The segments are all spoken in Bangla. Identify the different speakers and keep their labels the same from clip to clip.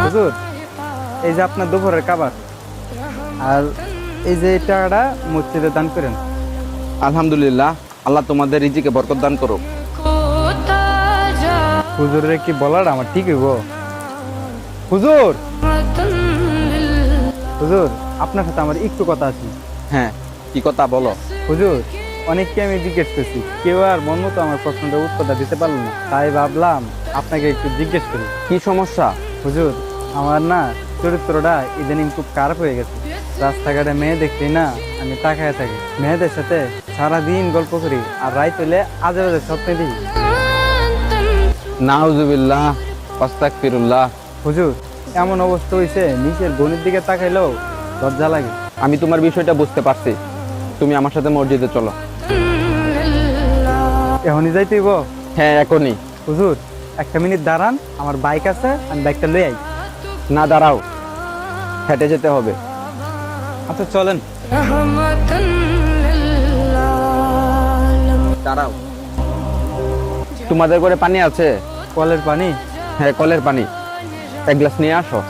Speaker 1: হুজুর, এই যে আপনার দুপুরের খাবার, আর এই যে এই টাকাটা মসজিদে দান করেন।
Speaker 2: আলহামদুলিল্লাহ, আল্লাহ তোমাদের রিজিকে বরকত দান করুক।
Speaker 1: হুজুরের কি বলার আমার ঠিক হইব? হুজুর, হুজুর, আপনার সাথে আমার একটু কথা আছে।
Speaker 2: হ্যাঁ, কি কথা বলো?
Speaker 1: হুজুর, অনেককে আমি জিজ্ঞেস করছি, কেউ আর মন মতো আমার প্রশ্নটার উত্তরটা দিতে পারলো না, তাই ভাবলাম আপনাকে একটু জিজ্ঞেস করি।
Speaker 2: কি সমস্যা?
Speaker 1: হুজুর, আমার না চরিত্রটা ইদানিং খুব খারাপ হয়ে গেছে। রাস্তাঘাটে মেয়ে দেখলি না, আমি তাকায় থাকি। মেয়েদের সাথে সারাদিন গল্প করি, আর রাত হইলে আজে বাজে স্বপ্নে দিই।
Speaker 2: নাউজুবিল্লাহ, আস্তাগফিরুল্লাহ।
Speaker 1: হুজুর, এমন অবস্থা হয়েছে, নিচের গণির দিকে তাকাইলেও লজ্জা লাগে।
Speaker 2: আমি তোমার বিষয়টা বুঝতে পারছি, তুমি আমার সাথে মসজিদে চলো।
Speaker 1: এখনই যাইতেইব?
Speaker 2: হ্যাঁ, এখনই।
Speaker 1: হুজুর, একটা মিনিট দাঁড়ান, আমার বাইক আছে, আমি বাইকটা লই আই।
Speaker 2: না, দাঁড়াও, হেঁটে যেতে হবে।
Speaker 1: আচ্ছা চলেন।
Speaker 2: দাঁড়াও, তোমাদের ঘরে পানি আছে?
Speaker 1: কলের পানি?
Speaker 2: হ্যাঁ, কলের পানি, এক গ্লাস নিয়ে আসো।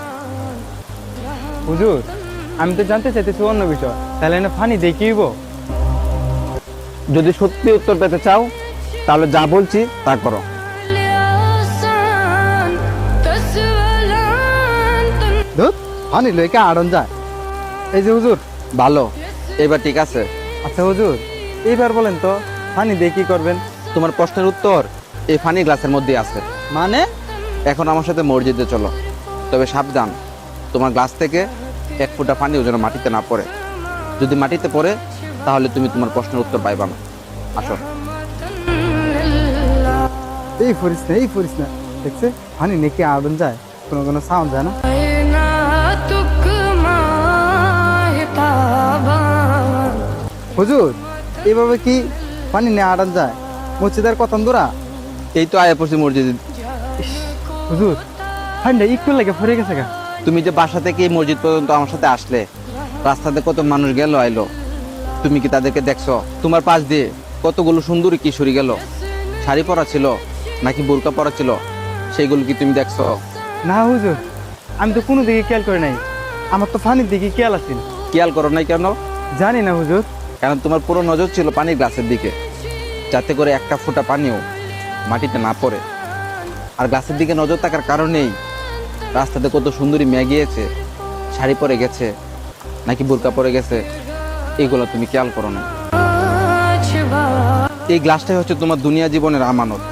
Speaker 1: হুজুর, আমি তো জানতে চাইতেছি অন্য বিষয়, তাহলে না পানি দেখিব?
Speaker 2: যদি সত্যি উত্তর পেতে চাও তাহলে যা বলছি তা করো।
Speaker 1: ধুত, পানি লইকা আড়ন যায়। এই যে হুজুর।
Speaker 2: ভালো, এবার ঠিক আছে।
Speaker 1: আচ্ছা হুজুর, এইবার বলেন তো, পানি দিয়ে কি করবেন?
Speaker 2: তোমার প্রশ্নের উত্তর এই পানি গ্লাসের মধ্যে আছে।
Speaker 1: মানে?
Speaker 2: এখন আমার সাথে মসজিদে চলো, তবে সাবধান, তোমার গ্লাস থেকে এক ফোঁটা পানিও যেন মাটিতে না পড়ে। যদি মাটিতে পড়ে তাহলে তুমি তোমার প্রশ্নের উত্তর পাইবা না। আসো।
Speaker 1: এই ফুরিস না, এই ফুরিস না, দেখছে পানি নেকি আড়ন যায়, কোনো কোনো সাউন্ড যায় না। হুজুর, এইভাবে কি পানি নিয়ে আড়ন যায়? মসজিদের কত দূরা?
Speaker 2: এই তো আয়া পড়ছি মসজিদে।
Speaker 1: হুজুর, পানিটা একটু লাগে ভরে গেছে গা।
Speaker 2: তুমি যে বাসা থেকে এই মসজিদ পর্যন্ত আমার সাথে আসলে, রাস্তাতে কত মানুষ গেল আইলো, তুমি কি তাদেরকে দেখছো? তোমার পাশ দিয়ে কতগুলো সুন্দরী কিশোরী গেল, শাড়ি পরা ছিল নাকি বোরকা পরা ছিল, সেইগুলো কি তুমি দেখছো?
Speaker 1: না হুজুর, আমি তো কোনো দিকে খেয়াল করি নাই, আমার তো পানির দিকে খেয়াল আছিল।
Speaker 2: খেয়াল করো নাই কেন?
Speaker 1: জানি না হুজুর।
Speaker 2: কারণ তোমার পুরো নজর ছিল পানির গ্লাসের দিকে, যাতে করে একটা ফোঁটা পানিও মাটিতে না পড়ে। আর গ্লাসের দিকে নজর থাকার কারণেই রাস্তাতে কত সুন্দরী মেয়ে গিয়েছে, শাড়ি পরে গেছে নাকি বোরকা পরে গেছে, এগুলো তুমি খেয়াল করো না। এই গ্লাসটাই হচ্ছে তোমার দুনিয়া জীবনের আমানত।